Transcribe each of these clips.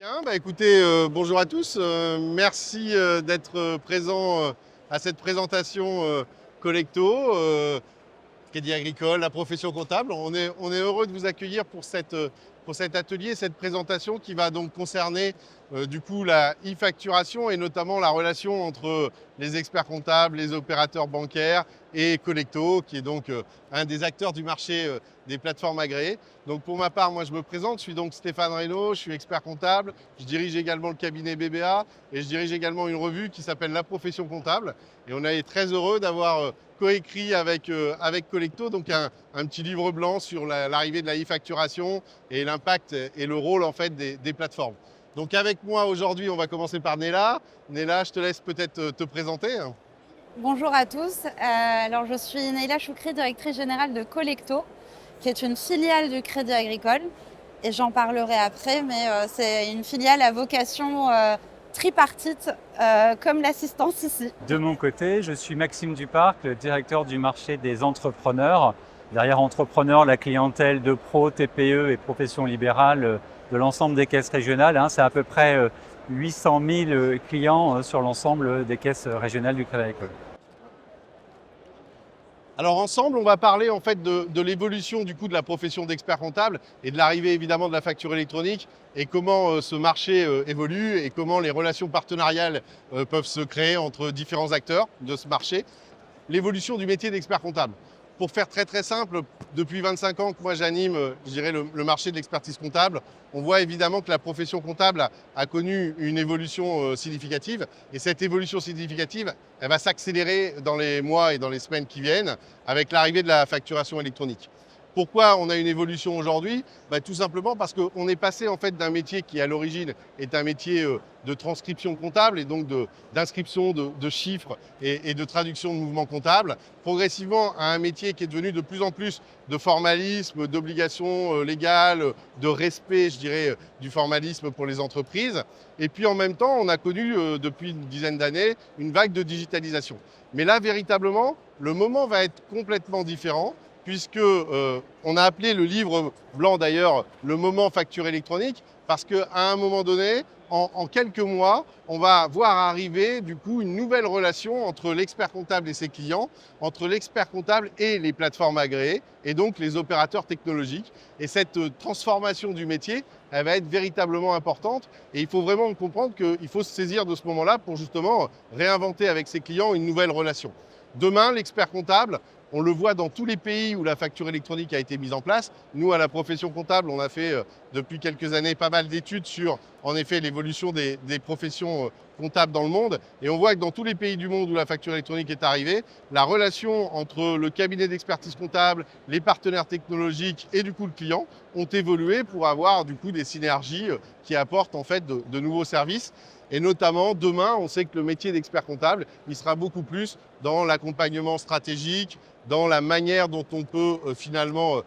Bien, écoutez, bonjour à tous. Merci d'être présent à cette présentation Collecto, Crédit Agricole, la profession comptable. On est heureux de vous accueillir pour cet atelier, cette présentation qui va donc concerner du coup la e-facturation et notamment la relation entre les experts comptables, les opérateurs bancaires et Collecto, qui est donc un des acteurs du marché des plateformes agréées. Donc pour ma part, moi je me présente, je suis donc Stéphane Reynaud, je suis expert comptable, je dirige également le cabinet BBA et je dirige également une revue qui s'appelle La Profession Comptable. Et on est très heureux d'avoir coécrit avec Collecto donc un petit livre blanc sur l'arrivée de la e-facturation et l'impact et le rôle en fait des plateformes. Donc avec moi aujourd'hui, on va commencer par Néla. Néla, je te laisse peut-être te présenter. Bonjour à tous. Alors je suis Neila Choukri, directrice générale de Collecto, qui est une filiale du Crédit Agricole. Et j'en parlerai après, mais c'est une filiale à vocation tripartite, comme l'assistance ici. De mon côté, je suis Maxime Duparc, le directeur du marché des entrepreneurs. Derrière entrepreneurs, la clientèle de pro, TPE et professions libérales de l'ensemble des caisses régionales. C'est à peu près 800 000 clients sur l'ensemble des caisses régionales du Crédit Agricole. Alors ensemble, on va parler en fait de l'évolution du coup de la profession d'expert comptable et de l'arrivée évidemment de la facture électronique et comment ce marché évolue et comment les relations partenariales peuvent se créer entre différents acteurs de ce marché. L'évolution du métier d'expert comptable. Pour faire très très simple, depuis 25 ans que moi j'anime, je dirais, le marché de l'expertise comptable, on voit évidemment que la profession comptable a connu une évolution significative. Et cette évolution significative, elle va s'accélérer dans les mois et dans les semaines qui viennent avec l'arrivée de la facturation électronique. Pourquoi on a une évolution aujourd'hui? Tout simplement parce qu'on est passé en fait d'un métier qui à l'origine est un métier de transcription comptable et donc d'inscription de chiffres et de traduction de mouvements comptables, progressivement à un métier qui est devenu de plus en plus de formalisme, d'obligations légales, de respect, je dirais, du formalisme pour les entreprises. Et puis en même temps, on a connu depuis une dizaine d'années une vague de digitalisation. Mais là, véritablement, le moment va être complètement différent, puisque on a appelé le livre blanc d'ailleurs le moment facture électronique, parce qu'à un moment donné, en quelques mois, on va voir arriver du coup une nouvelle relation entre l'expert comptable et ses clients, entre l'expert comptable et les plateformes agréées, et donc les opérateurs technologiques. Et cette transformation du métier, elle va être véritablement importante, et il faut vraiment comprendre qu'il faut se saisir de ce moment-là pour justement réinventer avec ses clients une nouvelle relation. Demain, l'expert comptable, on le voit dans tous les pays où la facture électronique a été mise en place. Nous, à la profession comptable, on a fait depuis quelques années pas mal d'études sur, en effet, l'évolution des professions comptables dans le monde. Et on voit que dans tous les pays du monde où la facture électronique est arrivée, la relation entre le cabinet d'expertise comptable, les partenaires technologiques et du coup le client ont évolué pour avoir du coup des synergies qui apportent en fait de nouveaux services. Et notamment, demain, on sait que le métier d'expert comptable, il sera beaucoup plus dans l'accompagnement stratégique, dans la manière dont on peut finalement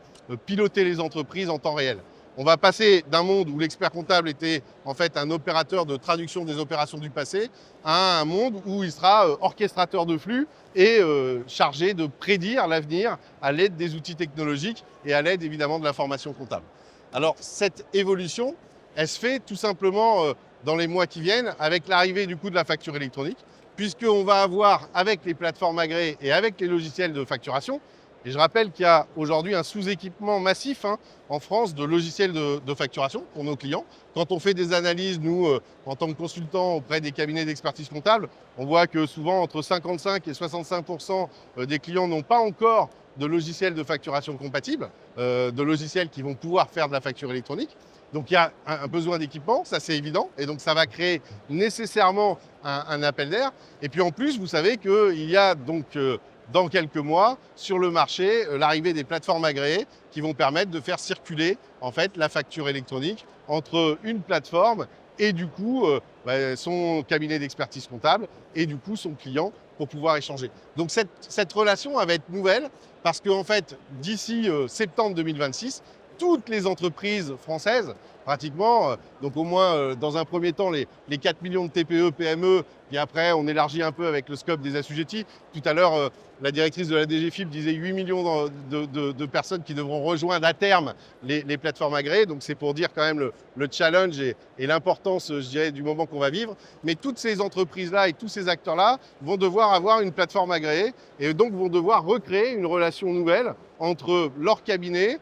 piloter les entreprises en temps réel. On va passer d'un monde où l'expert comptable était en fait un opérateur de traduction des opérations du passé à un monde où il sera orchestrateur de flux et chargé de prédire l'avenir à l'aide des outils technologiques et à l'aide évidemment de l'information comptable. Alors cette évolution, elle se fait tout simplement dans les mois qui viennent avec l'arrivée du coup de la facture électronique, puisqu'on va avoir avec les plateformes agréées et avec les logiciels de facturation, et je rappelle qu'il y a aujourd'hui un sous-équipement massif en France de logiciels de facturation pour nos clients. Quand on fait des analyses, nous, en tant que consultants auprès des cabinets d'expertise comptable, on voit que souvent entre 55 et 65% des clients n'ont pas encore de logiciels de facturation compatibles, de logiciels qui vont pouvoir faire de la facture électronique. Donc il y a un besoin d'équipement, ça c'est évident, et donc ça va créer nécessairement un appel d'air. Et puis en plus, vous savez qu'il y a donc dans quelques mois sur le marché l'arrivée des plateformes agréées qui vont permettre de faire circuler en fait la facture électronique entre une plateforme et du coup son cabinet d'expertise comptable et du coup son client pour pouvoir échanger. Donc cette relation elle va être nouvelle parce qu'en fait d'ici septembre 2026, toutes les entreprises françaises, pratiquement. Donc au moins, dans un premier temps, les 4 millions de TPE, PME, puis après, on élargit un peu avec le scope des assujettis. Tout à l'heure, la directrice de la DGFiP disait 8 millions de personnes qui devront rejoindre à terme les plateformes agréées. Donc c'est pour dire quand même le challenge et l'importance, je dirais, du moment qu'on va vivre. Mais toutes ces entreprises-là et tous ces acteurs-là vont devoir avoir une plateforme agréée et donc vont devoir recréer une relation nouvelle entre leur cabinet,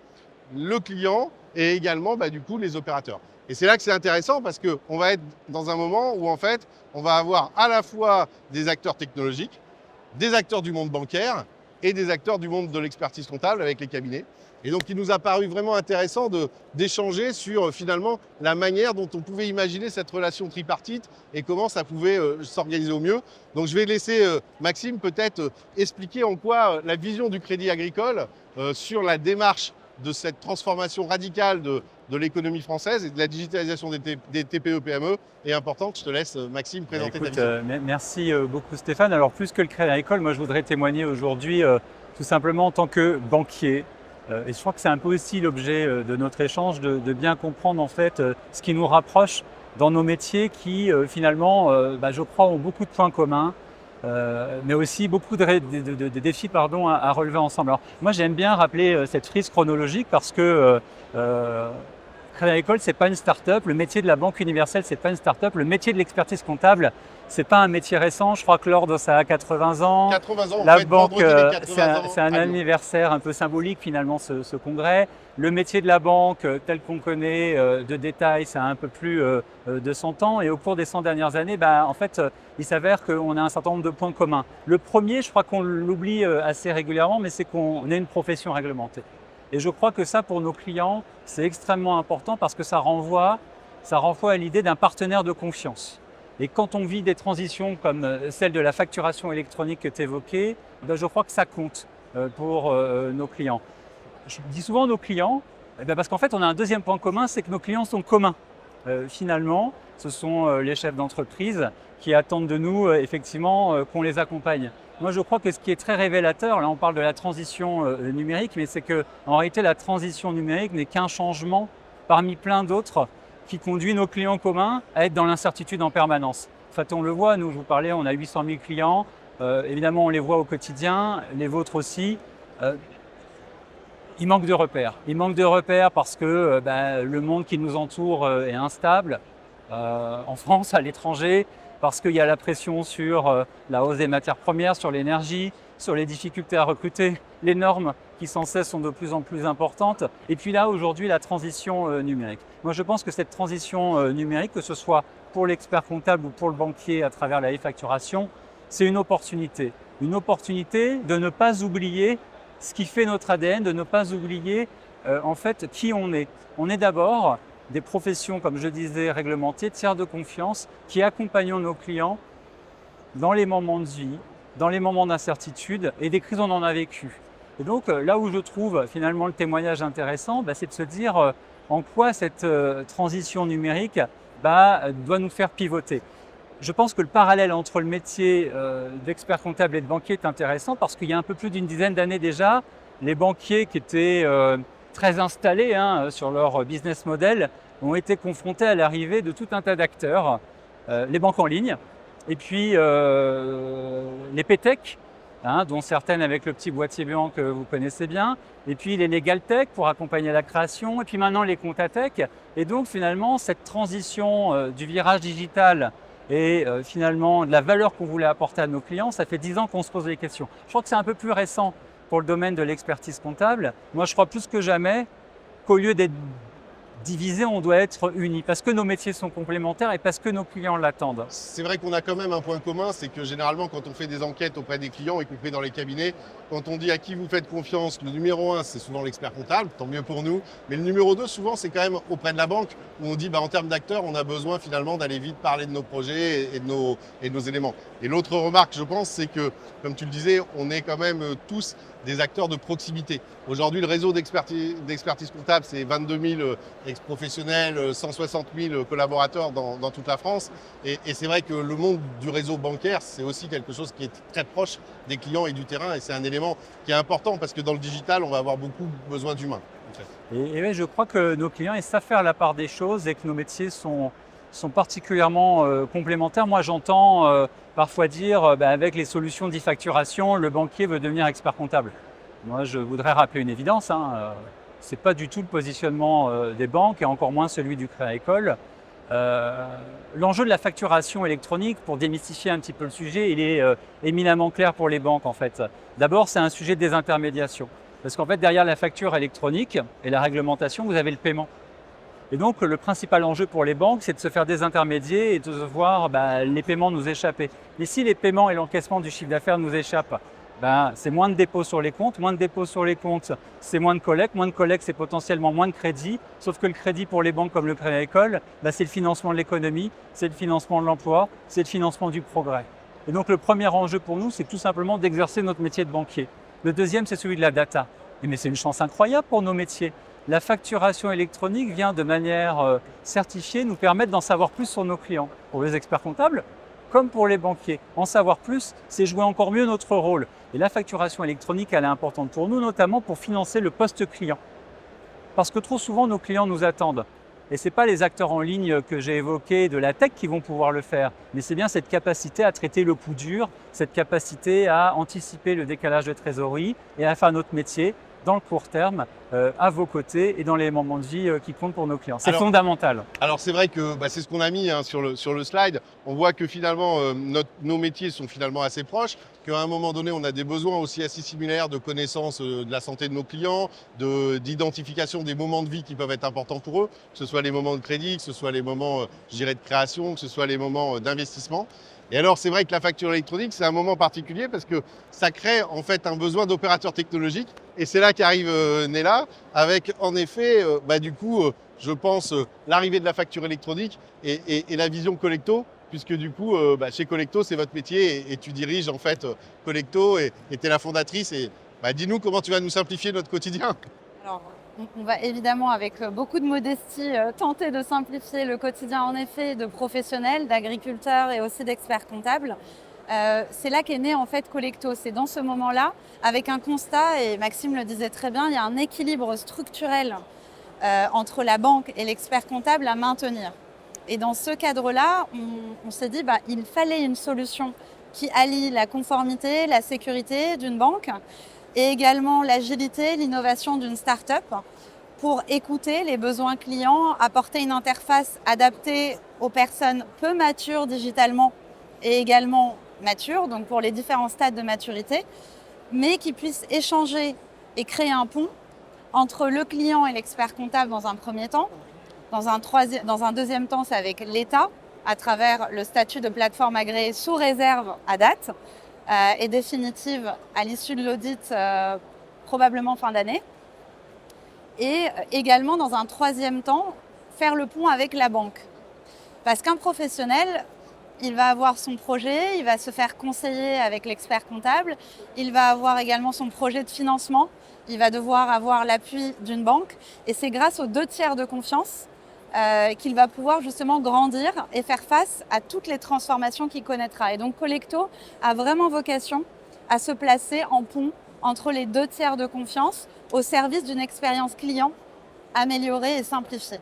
le client et également du coup les opérateurs. Et c'est là que c'est intéressant parce qu'on va être dans un moment où en fait on va avoir à la fois des acteurs technologiques, des acteurs du monde bancaire et des acteurs du monde de l'expertise comptable avec les cabinets. Et donc il nous a paru vraiment intéressant d'échanger sur finalement la manière dont on pouvait imaginer cette relation tripartite et comment ça pouvait s'organiser au mieux. Donc je vais laisser Maxime peut-être expliquer en quoi la vision du Crédit Agricole sur la démarche de cette transformation radicale de l'économie française et de la digitalisation des TPE-PME est importante. Je te laisse, Maxime, présenter ta vision. Merci beaucoup Stéphane. Alors plus que le Crédit Agricole, moi je voudrais témoigner aujourd'hui tout simplement en tant que banquier. Et je crois que c'est un peu aussi l'objet de notre échange, de bien comprendre en fait ce qui nous rapproche dans nos métiers qui finalement, je crois, ont beaucoup de points communs. Mais aussi beaucoup de défis à relever ensemble. Alors, moi, j'aime bien rappeler cette frise chronologique parce que Crédit Agricole, c'est pas une start-up. Le métier de la banque universelle, c'est pas une start-up. Le métier de l'expertise comptable, c'est pas un métier récent. Je crois que l'ordre, ça a 80 ans. 80 ans, la banque, c'est un anniversaire un peu symbolique finalement, ce congrès. Le métier de la banque, tel qu'on connaît de détail, ça a un peu plus de 100 ans. Et au cours des 100 dernières années, en fait, il s'avère qu'on a un certain nombre de points communs. Le premier, je crois qu'on l'oublie assez régulièrement, mais c'est qu'on est une profession réglementée. Et je crois que ça, pour nos clients, c'est extrêmement important parce que ça renvoie à l'idée d'un partenaire de confiance. Et quand on vit des transitions comme celle de la facturation électronique que tu évoquais, je crois que ça compte pour nos clients. Je dis souvent nos clients, parce qu'en fait, on a un deuxième point commun, c'est que nos clients sont communs. Finalement, ce sont les chefs d'entreprise qui attendent de nous, effectivement, qu'on les accompagne. Moi, je crois que ce qui est très révélateur, là on parle de la transition numérique, mais c'est qu'en réalité, la transition numérique n'est qu'un changement parmi plein d'autres qui conduit nos clients communs à être dans l'incertitude en permanence. En fait, on le voit, nous, je vous parlais, on a 800 000 clients, évidemment, on les voit au quotidien, les vôtres aussi. Il manque de repères. Il manque de repères parce que le monde qui nous entoure est instable, en France, à l'étranger, parce qu'il y a la pression sur la hausse des matières premières, sur l'énergie, sur les difficultés à recruter, les normes qui sans cesse sont de plus en plus importantes. Et puis là, aujourd'hui, la transition numérique. Moi, je pense que cette transition numérique, que ce soit pour l'expert comptable ou pour le banquier à travers la e-facturation, c'est une opportunité. Une opportunité de ne pas oublier ce qui fait notre ADN, de ne pas oublier en fait qui on est. On est d'abord des professions, comme je disais, réglementées, tiers de confiance, qui accompagnent nos clients dans les moments de vie, dans les moments d'incertitude, et des crises on en a vécu. Et donc là où je trouve finalement le témoignage intéressant, c'est de se dire en quoi cette transition numérique doit nous faire pivoter. Je pense que le parallèle entre le métier d'expert comptable et de banquier est intéressant parce qu'il y a un peu plus d'une dizaine d'années déjà, les banquiers qui étaient très installés sur leur business model ont été confrontés à l'arrivée de tout un tas d'acteurs, les banques en ligne, et puis les PTech, dont certaines avec le petit boîtier blanc que vous connaissez bien, et puis les Legal Tech pour accompagner la création, et puis maintenant les Comptatech. Et donc finalement, cette transition du virage digital et finalement de la valeur qu'on voulait apporter à nos clients, ça fait 10 ans qu'on se pose des questions. Je crois que c'est un peu plus récent pour le domaine de l'expertise comptable. Moi, je crois plus que jamais qu'au lieu d'être divisés, on doit être unis parce que nos métiers sont complémentaires et parce que nos clients l'attendent. C'est vrai qu'on a quand même un point commun, c'est que généralement, quand on fait des enquêtes auprès des clients, y compris dans les cabinets, quand on dit à qui vous faites confiance, le numéro 1, c'est souvent l'expert comptable, tant mieux pour nous. Mais le numéro 2, souvent, c'est quand même auprès de la banque où on dit, en termes d'acteurs, on a besoin finalement d'aller vite parler de nos projets et de nos éléments. Et l'autre remarque, je pense, c'est que, comme tu le disais, on est quand même tous des acteurs de proximité. Aujourd'hui, le réseau d'expertise comptable, c'est 22 000 ex-professionnels, 160 000 collaborateurs dans toute la France. Et c'est vrai que le monde du réseau bancaire, c'est aussi quelque chose qui est très proche des clients et du terrain. Et c'est un élément qui est important parce que dans le digital, on va avoir beaucoup besoin d'humains. Et ouais, je crois que nos clients ils savent faire la part des choses et que nos métiers sont particulièrement complémentaires. Moi, j'entends parfois dire avec les solutions d'e-facturation, le banquier veut devenir expert comptable. Moi, je voudrais rappeler une évidence. Ce n'est pas du tout le positionnement des banques et encore moins celui du Crédit Agricole. L'enjeu de la facturation électronique, pour démystifier un petit peu le sujet, il est éminemment clair pour les banques en fait. D'abord, c'est un sujet de désintermédiation. Parce qu'en fait, derrière la facture électronique et la réglementation, vous avez le paiement. Et donc, le principal enjeu pour les banques, c'est de se faire désintermédier et de voir les paiements nous échapper. Mais si les paiements et l'encaissement du chiffre d'affaires nous échappent, c'est moins de dépôts sur les comptes. Moins de dépôts sur les comptes, c'est moins de collecte. Moins de collecte, c'est potentiellement moins de crédit. Sauf que le crédit pour les banques comme le Crédit Agricole, c'est le financement de l'économie, c'est le financement de l'emploi, c'est le financement du progrès. Et donc, le premier enjeu pour nous, c'est tout simplement d'exercer notre métier de banquier. Le deuxième, c'est celui de la data. Mais c'est une chance incroyable pour nos métiers. La facturation électronique vient de manière certifiée nous permettre d'en savoir plus sur nos clients. Pour les experts comptables, comme pour les banquiers. En savoir plus, c'est jouer encore mieux notre rôle. Et la facturation électronique, elle est importante pour nous, notamment pour financer le post-client. Parce que trop souvent, nos clients nous attendent. Et ce n'est pas les acteurs en ligne que j'ai évoqués de la tech qui vont pouvoir le faire, mais c'est bien cette capacité à traiter le coup dur, cette capacité à anticiper le décalage de trésorerie et à faire notre métier dans le court terme, à vos côtés et dans les moments de vie qui comptent pour nos clients. C'est fondamental. Alors c'est vrai que c'est ce qu'on a mis sur le slide. On voit que finalement nos métiers sont finalement assez proches, qu'à un moment donné on a des besoins aussi assez similaires de connaissance de la santé de nos clients, d'identification des moments de vie qui peuvent être importants pour eux, que ce soit les moments de crédit, que ce soit les moments je dirais de création, que ce soit les moments d'investissement. Et alors, c'est vrai que la facture électronique, c'est un moment particulier parce que ça crée en fait un besoin d'opérateurs technologiques. Et c'est là qu'arrive Nela avec en effet, je pense, l'arrivée de la facture électronique et la vision Collecto, puisque du coup, chez Collecto, c'est votre métier et tu diriges en fait Collecto et tu es la fondatrice. Et dis-nous comment tu vas nous simplifier notre quotidien. Alors, on va évidemment, avec beaucoup de modestie, tenter de simplifier le quotidien en effet de professionnels, d'agriculteurs et aussi d'experts comptables. C'est là qu'est né en fait Collecto. C'est dans ce moment-là, avec un constat, et Maxime le disait très bien, il y a un équilibre structurel entre la banque et l'expert comptable à maintenir. Et dans ce cadre-là, on s'est dit il fallait une solution qui allie la conformité, la sécurité d'une banque et également l'agilité, l'innovation d'une start-up pour écouter les besoins clients, apporter une interface adaptée aux personnes peu matures digitalement et également matures, donc pour les différents stades de maturité, mais qui puissent échanger et créer un pont entre le client et l'expert comptable dans un premier temps. Dans un deuxième temps, c'est avec l'État, à travers le statut de plateforme agréée sous réserve à date, et définitive à l'issue de l'audit, probablement fin d'année. Et également, dans un troisième temps, faire le pont avec la banque. Parce qu'un professionnel, il va avoir son projet, il va se faire conseiller avec l'expert comptable, il va avoir également son projet de financement, il va devoir avoir l'appui d'une banque. Et c'est grâce aux 2 tiers de confiance qu'il va pouvoir justement grandir et faire face à toutes les transformations qu'il connaîtra. Et donc Collecto a vraiment vocation à se placer en pont entre les 2 tiers de confiance au service d'une expérience client améliorée et simplifiée.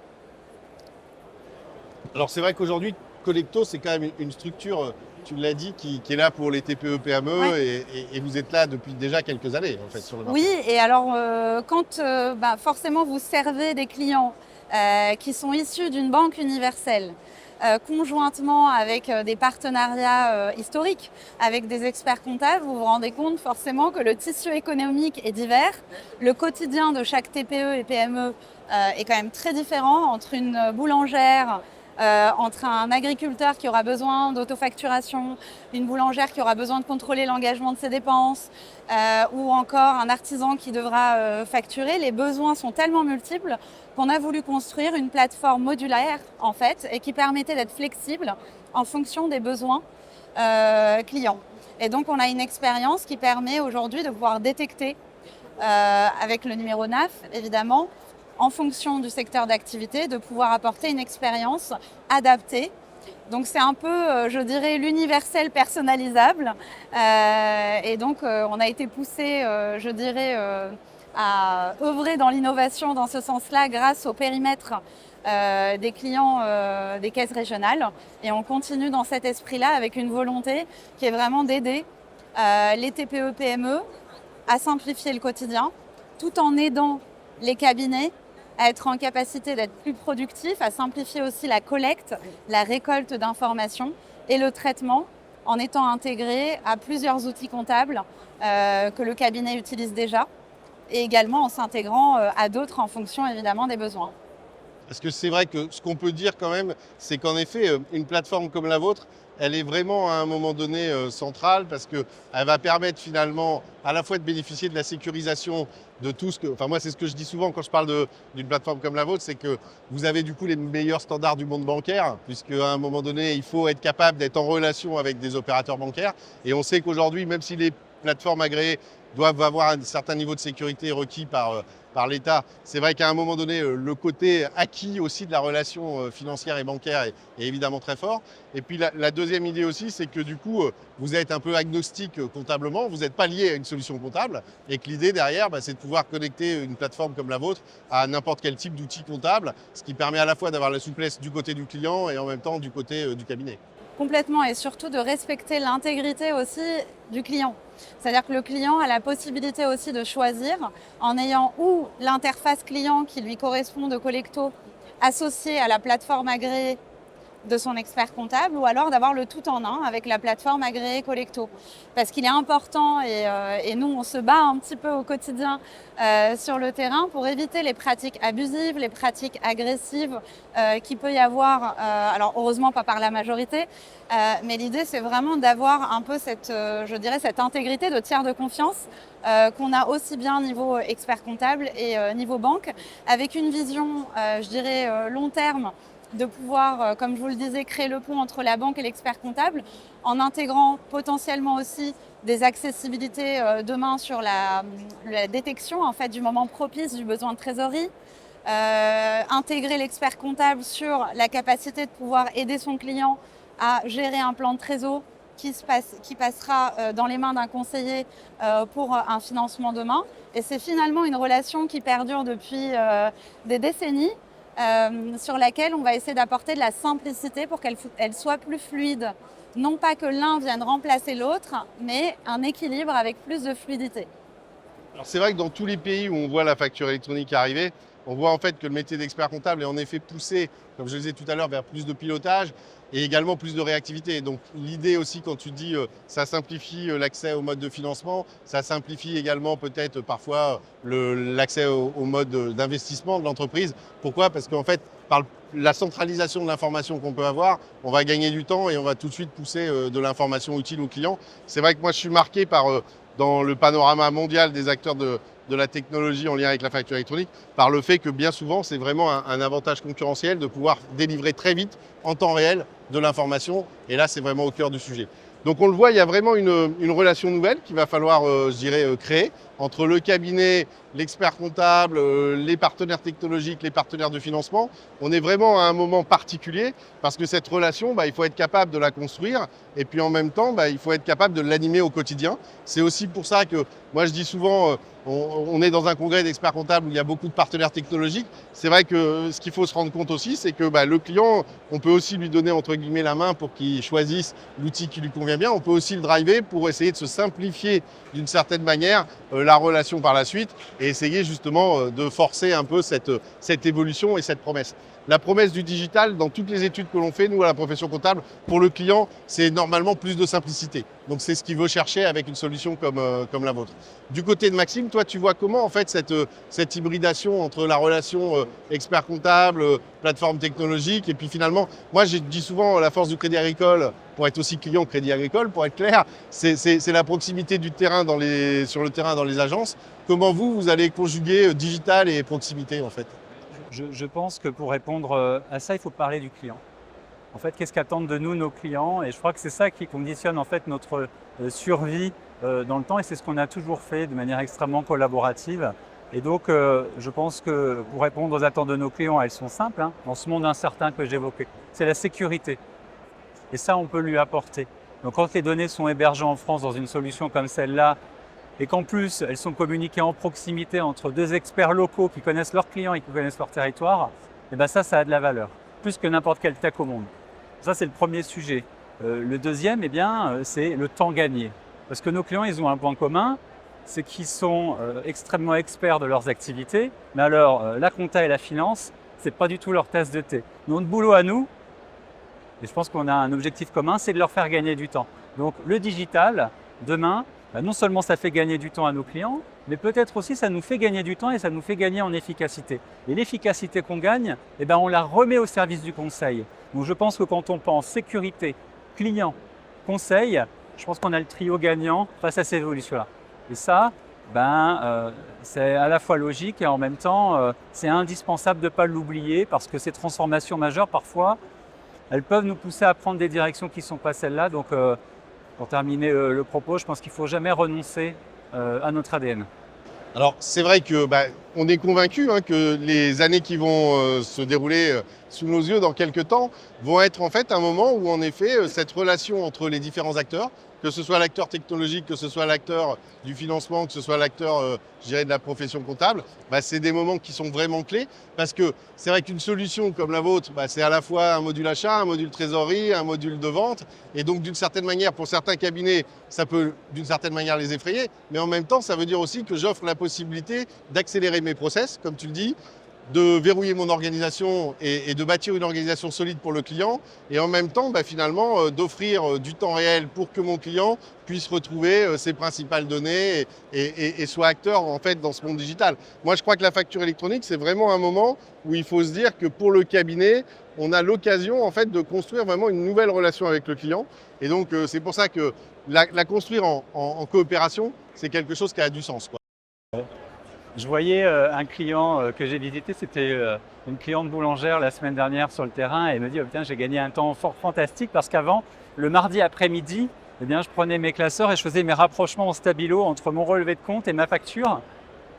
Alors c'est vrai qu'aujourd'hui, Collecto, c'est quand même une structure, tu l'as dit, qui est là pour les TPE, PME, ouais. et vous êtes là depuis déjà quelques années en fait, sur le marché. Oui, et alors quand forcément vous servez des clients qui sont issus d'une banque universelle, conjointement avec des partenariats historiques, avec des experts comptables, vous vous rendez compte forcément que le tissu économique est divers. Le quotidien de chaque TPE et PME est quand même très différent entre une boulangère, entre un agriculteur qui aura besoin d'autofacturation, une boulangère qui aura besoin de contrôler l'engagement de ses dépenses, ou encore un artisan qui devra facturer. Les besoins sont tellement multiples qu'on a voulu construire une plateforme modulaire en fait et qui permettait d'être flexible en fonction des besoins clients. Et donc on a une expérience qui permet aujourd'hui de pouvoir détecter avec le numéro NAF, évidemment, en fonction du secteur d'activité, de pouvoir apporter une expérience adaptée. Donc c'est un peu, je dirais, l'universel personnalisable. Et donc on a été poussé, je dirais, à œuvrer dans l'innovation dans ce sens-là grâce au périmètre des clients des caisses régionales. Et on continue dans cet esprit-là avec une volonté qui est vraiment d'aider les TPE-PME à simplifier le quotidien, tout en aidant les cabinets à être en capacité d'être plus productifs, à simplifier aussi la collecte, la récolte d'informations et le traitement en étant intégrés à plusieurs outils comptables que le cabinet utilise déjà et également en s'intégrant à d'autres en fonction évidemment des besoins. Parce que c'est vrai que ce qu'on peut dire quand même, c'est qu'en effet, une plateforme comme la vôtre, elle est vraiment à un moment donné centrale parce qu'elle va permettre finalement à la fois de bénéficier de la sécurisation de tout ce que... Enfin moi c'est ce que je dis souvent quand je parle d'une plateforme comme la vôtre, c'est que vous avez du coup les meilleurs standards du monde bancaire puisqu'à un moment donné il faut être capable d'être en relation avec des opérateurs bancaires et on sait qu'aujourd'hui même si les plateformes agréées doivent avoir un certain niveau de sécurité requis par l'État. C'est vrai qu'à un moment donné, le côté acquis aussi de la relation financière et bancaire est évidemment très fort. Et puis la deuxième idée aussi, c'est que du coup, vous êtes un peu agnostique comptablement, vous n'êtes pas lié à une solution comptable et que l'idée derrière, c'est de pouvoir connecter une plateforme comme la vôtre à n'importe quel type d'outil comptable, ce qui permet à la fois d'avoir la souplesse du côté du client et en même temps du côté du cabinet. Complètement, et surtout de respecter l'intégrité aussi du client. C'est-à-dire que le client a la possibilité aussi de choisir en ayant ou l'interface client qui lui correspond de Collecto associée à la plateforme agréée de son expert comptable ou alors d'avoir le tout en un avec la plateforme agréée Collecto. Parce qu'il est important et nous on se bat un petit peu au quotidien sur le terrain pour éviter les pratiques abusives, les pratiques agressives qu'il peut y avoir, alors heureusement pas par la majorité, mais l'idée c'est vraiment d'avoir un peu je dirais cette intégrité de tiers de confiance qu'on a aussi bien niveau expert comptable et niveau banque, avec une vision, je dirais, long terme, de pouvoir, comme je vous le disais, créer le pont entre la banque et l'expert comptable en intégrant potentiellement aussi des accessibilités demain sur la détection en fait, du moment propice du besoin de trésorerie, intégrer l'expert comptable sur la capacité de pouvoir aider son client à gérer un plan de trésor qui passera dans les mains d'un conseiller pour un financement demain. Et c'est finalement une relation qui perdure depuis des décennies, sur laquelle on va essayer d'apporter de la simplicité pour qu'elle soit plus fluide. Non pas que l'un vienne remplacer l'autre, mais un équilibre avec plus de fluidité. Alors c'est vrai que dans tous les pays où on voit la facture électronique arriver, on voit en fait que le métier d'expert comptable est en effet poussé, comme je le disais tout à l'heure, vers plus de pilotage et également plus de réactivité. Donc l'idée aussi quand tu dis ça simplifie l'accès au mode de financement, ça simplifie également peut-être parfois l'accès au mode d'investissement de l'entreprise. Pourquoi ? Parce qu'en fait, par la centralisation de l'information qu'on peut avoir, on va gagner du temps et on va tout de suite pousser de l'information utile aux clients. C'est vrai que moi je suis marqué par, dans le panorama mondial des acteurs de la technologie en lien avec la facture électronique, par le fait que bien souvent, c'est vraiment un avantage concurrentiel de pouvoir délivrer très vite, en temps réel, de l'information. Et là, c'est vraiment au cœur du sujet. Donc on le voit, il y a vraiment une relation nouvelle qu'il va falloir, je dirais, créer entre le cabinet, l'expert comptable, les partenaires technologiques, les partenaires de financement. On est vraiment à un moment particulier parce que cette relation, il faut être capable de la construire et puis en même temps, il faut être capable de l'animer au quotidien. C'est aussi pour ça que moi je dis souvent, on est dans un congrès d'experts comptables où il y a beaucoup de partenaires technologiques. C'est vrai que ce qu'il faut se rendre compte aussi, c'est que le client, on peut aussi lui donner entre guillemets la main pour qu'il choisisse l'outil qui lui convient bien. On peut aussi le driver pour essayer de se simplifier d'une certaine manière la relation par la suite et essayer justement de forcer un peu cette évolution et cette promesse. La promesse du digital, dans toutes les études que l'on fait, nous, à la profession comptable, pour le client, c'est normalement plus de simplicité. Donc, c'est ce qu'il veut chercher avec une solution comme la vôtre. Du côté de Maxime, toi, tu vois comment, en fait, cette hybridation entre la relation expert comptable, plateforme technologique, et puis finalement, moi, je dis souvent, la force du Crédit Agricole, pour être aussi client Crédit Agricole, pour être clair, c'est la proximité du terrain sur le terrain dans les agences. Comment vous allez conjuguer digital et proximité, en fait ? Je pense que pour répondre à ça, il faut parler du client. En fait, qu'est-ce qu'attendent de nous nos clients? Et je crois que c'est ça qui conditionne en fait notre survie dans le temps et c'est ce qu'on a toujours fait de manière extrêmement collaborative. Et donc, je pense que pour répondre aux attentes de nos clients, elles sont simples, hein, dans ce monde incertain que j'évoquais. C'est la sécurité. Et ça, on peut lui apporter. Donc, quand les données sont hébergées en France dans une solution comme celle-là, et qu'en plus, elles sont communiquées en proximité entre deux experts locaux qui connaissent leurs clients et qui connaissent leur territoire, et ben ça a de la valeur, plus que n'importe quel tech au monde. Ça, c'est le premier sujet. Le deuxième, eh bien, c'est le temps gagné. Parce que nos clients, ils ont un point commun, c'est qu'ils sont extrêmement experts de leurs activités, mais alors la compta et la finance, c'est pas du tout leur tasse de thé. Notre boulot à nous, et je pense qu'on a un objectif commun, c'est de leur faire gagner du temps. Donc le digital, demain, non seulement ça fait gagner du temps à nos clients, mais peut-être aussi ça nous fait gagner du temps et ça nous fait gagner en efficacité. Et l'efficacité qu'on gagne, eh ben, on la remet au service du conseil. Donc je pense que quand on pense sécurité, client, conseil, je pense qu'on a le trio gagnant face à ces évolutions-là. Et ça, c'est à la fois logique et en même temps, c'est indispensable de ne pas l'oublier parce que ces transformations majeures, parfois, elles peuvent nous pousser à prendre des directions qui ne sont pas celles-là. Donc, pour terminer le propos, je pense qu'il ne faut jamais renoncer à notre ADN. Alors c'est vrai que on est convaincu que les années qui vont se dérouler sous nos yeux dans quelques temps vont être en fait un moment où en effet cette relation entre les différents acteurs, que ce soit l'acteur technologique, que ce soit l'acteur du financement, que ce soit l'acteur je dirais de la profession comptable, c'est des moments qui sont vraiment clés parce que c'est vrai qu'une solution comme la vôtre, c'est à la fois un module achat, un module trésorerie, un module de vente et donc d'une certaine manière pour certains cabinets ça peut d'une certaine manière les effrayer, mais en même temps ça veut dire aussi que j'offre la possibilité d'accélérer mes process, comme tu le dis, de verrouiller mon organisation et de bâtir une organisation solide pour le client et en même temps finalement d'offrir du temps réel pour que mon client puisse retrouver ses principales données et soit acteur en fait dans ce monde digital. Moi je crois que la facture électronique c'est vraiment un moment où il faut se dire que pour le cabinet on a l'occasion en fait de construire vraiment une nouvelle relation avec le client et donc c'est pour ça que la construire en coopération c'est quelque chose qui a du sens, quoi. Je voyais un client que j'ai visité, c'était une cliente boulangère la semaine dernière sur le terrain et elle me dit oh, putain, j'ai gagné un temps fort fantastique parce qu'avant, le mardi après-midi, eh bien, je prenais mes classeurs et je faisais mes rapprochements en stabilo entre mon relevé de compte et ma facture.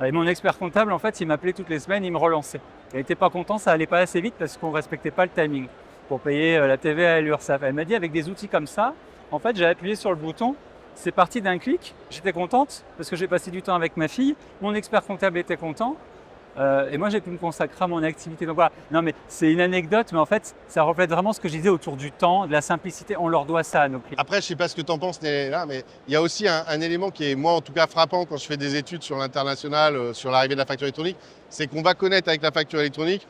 Et mon expert comptable, en fait, il m'appelait toutes les semaines, il me relançait. Il n'était pas content, ça allait pas assez vite parce qu'on ne respectait pas le timing pour payer la TVA et l'URSSAF. Elle m'a dit avec des outils comme ça, en fait, j'ai appuyé sur le bouton. C'est parti d'un clic, j'étais contente parce que j'ai passé du temps avec ma fille, mon expert comptable était content et moi j'ai pu me consacrer à mon activité. Donc voilà, non mais c'est une anecdote, mais en fait ça reflète vraiment ce que je disais autour du temps, de la simplicité, on leur doit ça à nos clients. Après, je ne sais pas ce que tu en penses là, mais il y a aussi un élément qui est moi en tout cas frappant quand je fais des études sur l'international, sur l'arrivée de la facture électronique, c'est qu'on va connaître avec la facture électronique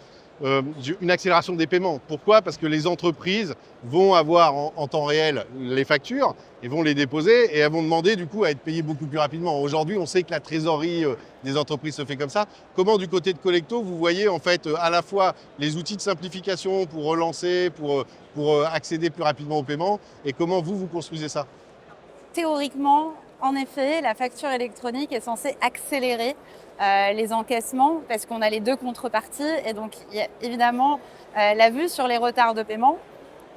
une accélération des paiements. Pourquoi ? Parce que les entreprises vont avoir en temps réel les factures et vont les déposer et elles vont demander du coup à être payées beaucoup plus rapidement. Aujourd'hui, on sait que la trésorerie des entreprises se fait comme ça. Comment du côté de Collecto, vous voyez en fait à la fois les outils de simplification pour relancer, pour accéder plus rapidement au paiement et comment vous construisez ça ? Théoriquement, en effet, la facture électronique est censée accélérer les encaissements parce qu'on a les deux contreparties et donc il y a évidemment la vue sur les retards de paiement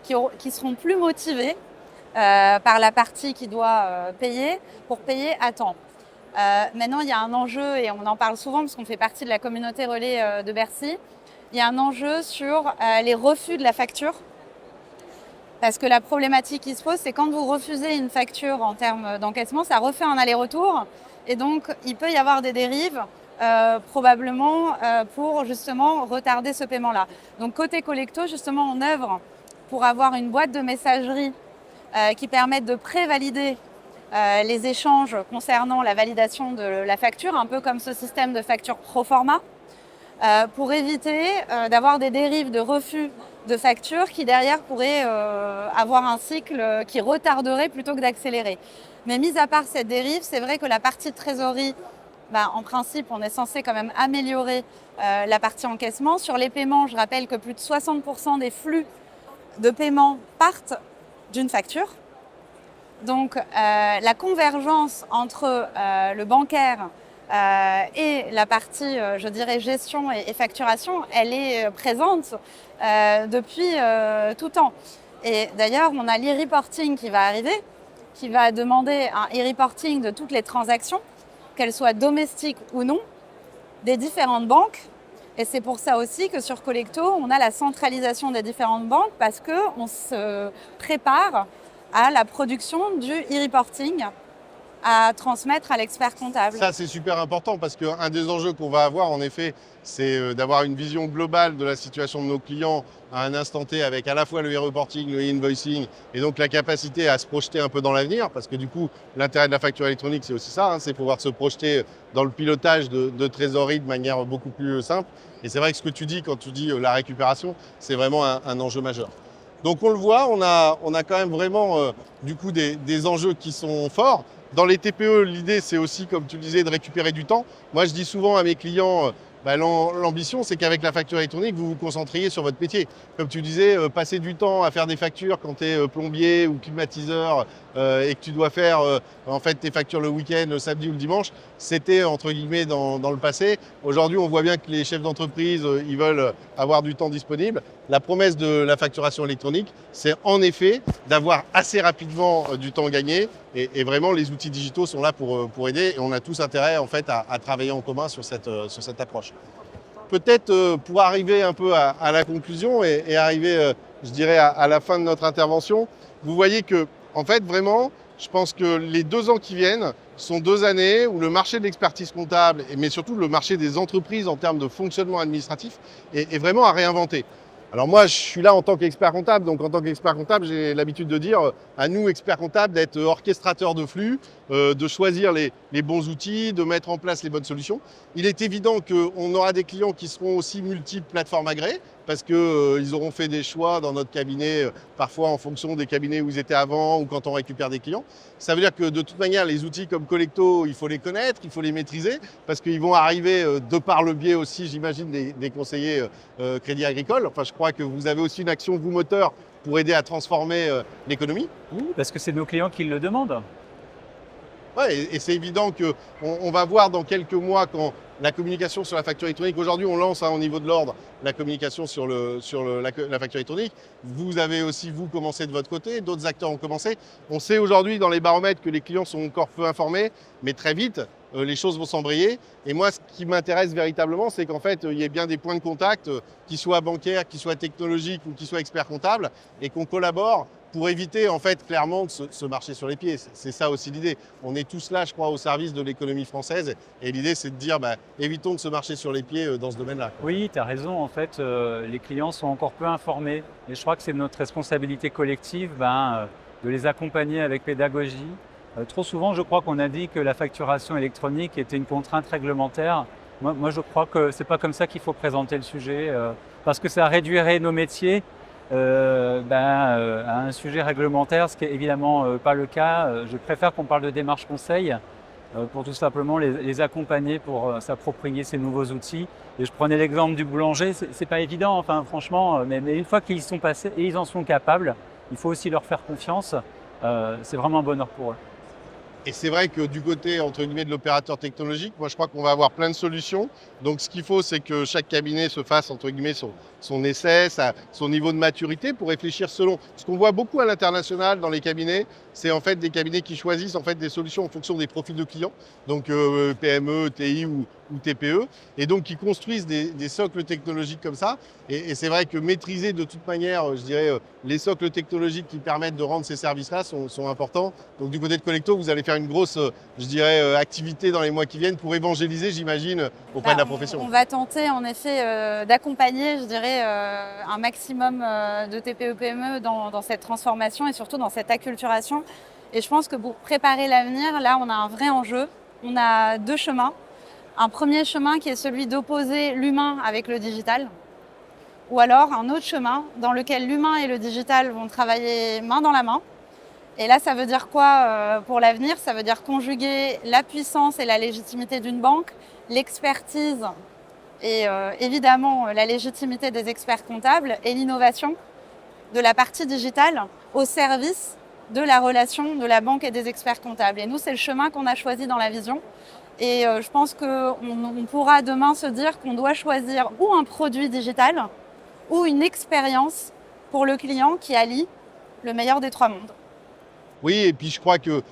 qui seront plus motivés par la partie qui doit payer pour payer à temps. Maintenant, il y a un enjeu et on en parle souvent parce qu'on fait partie de la communauté relais de Bercy. Il y a un enjeu sur les refus de la facture. Parce que la problématique qui se pose, c'est quand vous refusez une facture en termes d'encaissement, ça refait un aller-retour. Et donc, il peut y avoir des dérives, probablement, pour justement retarder ce paiement-là. Donc, côté Collecto, justement, on œuvre pour avoir une boîte de messagerie qui permette de prévalider les échanges concernant la validation de la facture, un peu comme ce système de facture pro forma, pour éviter d'avoir des dérives de refus de facture qui derrière pourraient avoir un cycle qui retarderait plutôt que d'accélérer. Mais mis à part cette dérive, c'est vrai que la partie trésorerie, en principe, on est censé quand même améliorer la partie encaissement. Sur les paiements, je rappelle que plus de 60% des flux de paiement partent d'une facture. Donc la convergence entre le bancaire et la partie, je dirais, gestion et facturation, elle est présente depuis tout temps. Et d'ailleurs, on a l'e-reporting qui va arriver, qui va demander un e-reporting de toutes les transactions, qu'elles soient domestiques ou non, des différentes banques. Et c'est pour ça aussi que sur Collecto, on a la centralisation des différentes banques parce qu'on se prépare à la production du e-reporting à transmettre à l'expert comptable. Ça, c'est super important parce qu'un des enjeux qu'on va avoir, en effet, c'est d'avoir une vision globale de la situation de nos clients à un instant T avec à la fois le e-reporting, le e-invoicing et donc la capacité à se projeter un peu dans l'avenir parce que du coup, l'intérêt de la facture électronique, c'est aussi ça, c'est pouvoir se projeter dans le pilotage de trésorerie de manière beaucoup plus simple. Et c'est vrai que ce que tu dis quand tu dis la récupération, c'est vraiment un enjeu majeur. Donc on le voit, on a quand même vraiment du coup des enjeux qui sont forts. Dans les TPE, l'idée, c'est aussi, comme tu le disais, de récupérer du temps. Moi, je dis souvent à mes clients, l'ambition, c'est qu'avec la facture électronique, vous vous concentriez sur votre métier. Comme tu disais, passer du temps à faire des factures quand tu es plombier ou climatiseur et que tu dois faire en fait tes factures le week-end, le samedi ou le dimanche, c'était entre guillemets dans le passé. Aujourd'hui, on voit bien que les chefs d'entreprise, ils veulent avoir du temps disponible. La promesse de la facturation électronique, c'est en effet d'avoir assez rapidement du temps gagné et vraiment les outils digitaux sont là pour aider et on a tous intérêt en fait à travailler en commun sur cette approche. Peut-être pour arriver un peu à la conclusion et arriver, je dirais, à la fin de notre intervention, vous voyez que en fait vraiment, je pense que les 2 ans qui viennent sont 2 années où le marché de l'expertise comptable, mais surtout le marché des entreprises en termes de fonctionnement administratif est vraiment à réinventer. Alors moi, je suis là en tant qu'expert comptable, donc en tant qu'expert comptable, j'ai l'habitude de dire à nous, experts comptables, d'être orchestrateurs de flux, de choisir les bons outils, de mettre en place les bonnes solutions. Il est évident qu'on aura des clients qui seront aussi multiples plateformes agréées, parce qu'ils auront fait des choix dans notre cabinet, parfois en fonction des cabinets où ils étaient avant ou quand on récupère des clients. Ça veut dire que de toute manière, les outils comme Collecto, il faut les connaître, il faut les maîtriser, parce qu'ils vont arriver de par le biais aussi, j'imagine, des conseillers Crédit Agricole. Enfin, je crois que vous avez aussi une action, vous, moteur, pour aider à transformer l'économie. Oui, parce que c'est nos clients qui le demandent. Ouais, et c'est évident qu'on va voir dans quelques mois quand la communication sur la facture électronique, aujourd'hui on lance au niveau de l'ordre la communication sur la facture électronique. Vous avez aussi, vous, commencé de votre côté, d'autres acteurs ont commencé. On sait aujourd'hui dans les baromètres que les clients sont encore peu informés, mais très vite, les choses vont s'embrayer. Et moi, ce qui m'intéresse véritablement, c'est qu'en fait, il y ait bien des points de contact, qui soient bancaires, qui soient technologiques ou qui soient experts comptables, et qu'on collabore pour éviter en fait clairement de se marcher sur les pieds. C'est ça aussi l'idée. On est tous là, je crois, au service de l'économie française et l'idée c'est de dire évitons de se marcher sur les pieds dans ce domaine-là. Oui, tu as raison. En fait, les clients sont encore peu informés et je crois que c'est notre responsabilité collective de les accompagner avec pédagogie. Trop souvent, je crois qu'on a dit que la facturation électronique était une contrainte réglementaire. Moi, je crois que c'est pas comme ça qu'il faut présenter le sujet parce que ça réduirait nos métiers à un sujet réglementaire, ce qui est évidemment pas le cas. Je préfère qu'on parle de démarche conseil pour tout simplement les accompagner pour s'approprier ces nouveaux outils. Et je prenais l'exemple du boulanger, c'est pas évident, enfin franchement, mais une fois qu'ils y sont passés et ils en sont capables, il faut aussi leur faire confiance. C'est vraiment un bonheur pour eux. Et c'est vrai que du côté, entre guillemets, de l'opérateur technologique, moi je crois qu'on va avoir plein de solutions. Donc ce qu'il faut, c'est que chaque cabinet se fasse, entre guillemets, son essai, son niveau de maturité pour réfléchir selon. Ce qu'on voit beaucoup à l'international dans les cabinets, c'est en fait des cabinets qui choisissent en fait des solutions en fonction des profils de clients, donc PME, TI ou TPE, et donc qui construisent des socles technologiques comme ça. Et c'est vrai que maîtriser de toute manière, je dirais, les socles technologiques qui permettent de rendre ces services-là sont importants. Donc du côté de Collecto, vous allez faire une grosse, je dirais, activité dans les mois qui viennent pour évangéliser, j'imagine, auprès de la profession. On va tenter en effet d'accompagner, je dirais, un maximum de TPE-PME dans cette transformation et surtout dans cette acculturation. Et je pense que pour préparer l'avenir, là, on a un vrai enjeu. On a 2 chemins. Un premier chemin qui est celui d'opposer l'humain avec le digital, ou alors un autre chemin dans lequel l'humain et le digital vont travailler main dans la main. Et là, ça veut dire quoi pour l'avenir? Ça veut dire conjuguer la puissance et la légitimité d'une banque, l'expertise et évidemment la légitimité des experts comptables et l'innovation de la partie digitale au service de la relation de la banque et des experts comptables. Et nous, c'est le chemin qu'on a choisi dans la vision. Et je pense qu'on pourra demain se dire qu'on doit choisir ou un produit digital ou une expérience pour le client qui allie le meilleur des 3 mondes. Oui, et puis je crois que,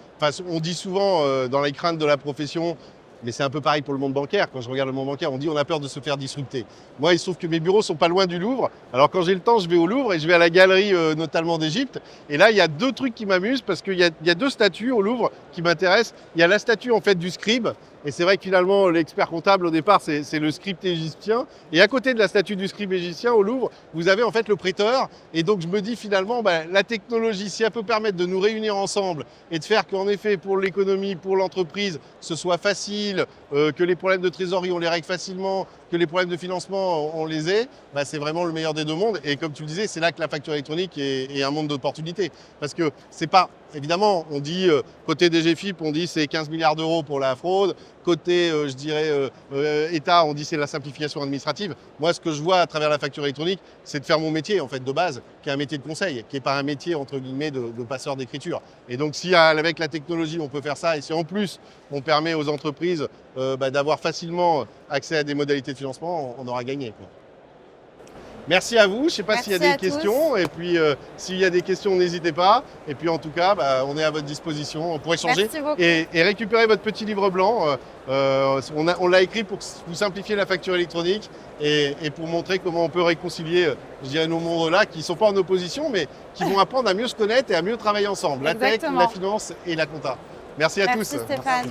on dit souvent dans les craintes de la profession, mais c'est un peu pareil pour le monde bancaire. Quand je regarde le monde bancaire, on dit on a peur de se faire disrupter. Moi, il se trouve que mes bureaux sont pas loin du Louvre. Alors quand j'ai le temps, je vais au Louvre et je vais à la galerie notamment d'Égypte. Et là, il y a deux trucs qui m'amusent parce qu'il y a deux statues au Louvre qui m'intéressent. Il y a la statue en fait du scribe. Et c'est vrai que finalement, l'expert comptable au départ, c'est le scribe égyptien. Et à côté de la statue du scribe égyptien au Louvre, vous avez en fait le prêteur. Et donc je me dis finalement, la technologie, si elle peut permettre de nous réunir ensemble et de faire qu'en effet, pour l'économie, pour l'entreprise, ce soit facile, que les problèmes de trésorerie, on les règle facilement, que les problèmes de financement, on les ait, c'est vraiment le meilleur des deux mondes. Et comme tu le disais, c'est là que la facture électronique est un monde d'opportunités. Parce que c'est pas, évidemment, on dit, côté DGFiP, on dit c'est 15 milliards d'euros pour la fraude. Côté, je dirais, État, on dit c'est la simplification administrative. Moi, ce que je vois à travers la facture électronique, c'est de faire mon métier, en fait, de base, qui est un métier de conseil, qui n'est pas un métier, entre guillemets, de passeur d'écriture. Et donc, si avec la technologie, on peut faire ça, et si en plus, on permet aux entreprises d'avoir facilement accès à des modalités de financement, on aura gagné, quoi. Merci à vous. Je ne sais pas s'il y a des questions. Et puis, s'il y a des questions, n'hésitez pas. Et puis, en tout cas, on est à votre disposition pour échanger et récupérer votre petit livre blanc. On l'a écrit pour vous simplifier la facture électronique et pour montrer comment on peut réconcilier, je dirais, nos mondes-là qui ne sont pas en opposition, mais qui vont apprendre à mieux se connaître et à mieux travailler ensemble. La tech, la finance et la compta. Merci à tous. Merci Stéphane.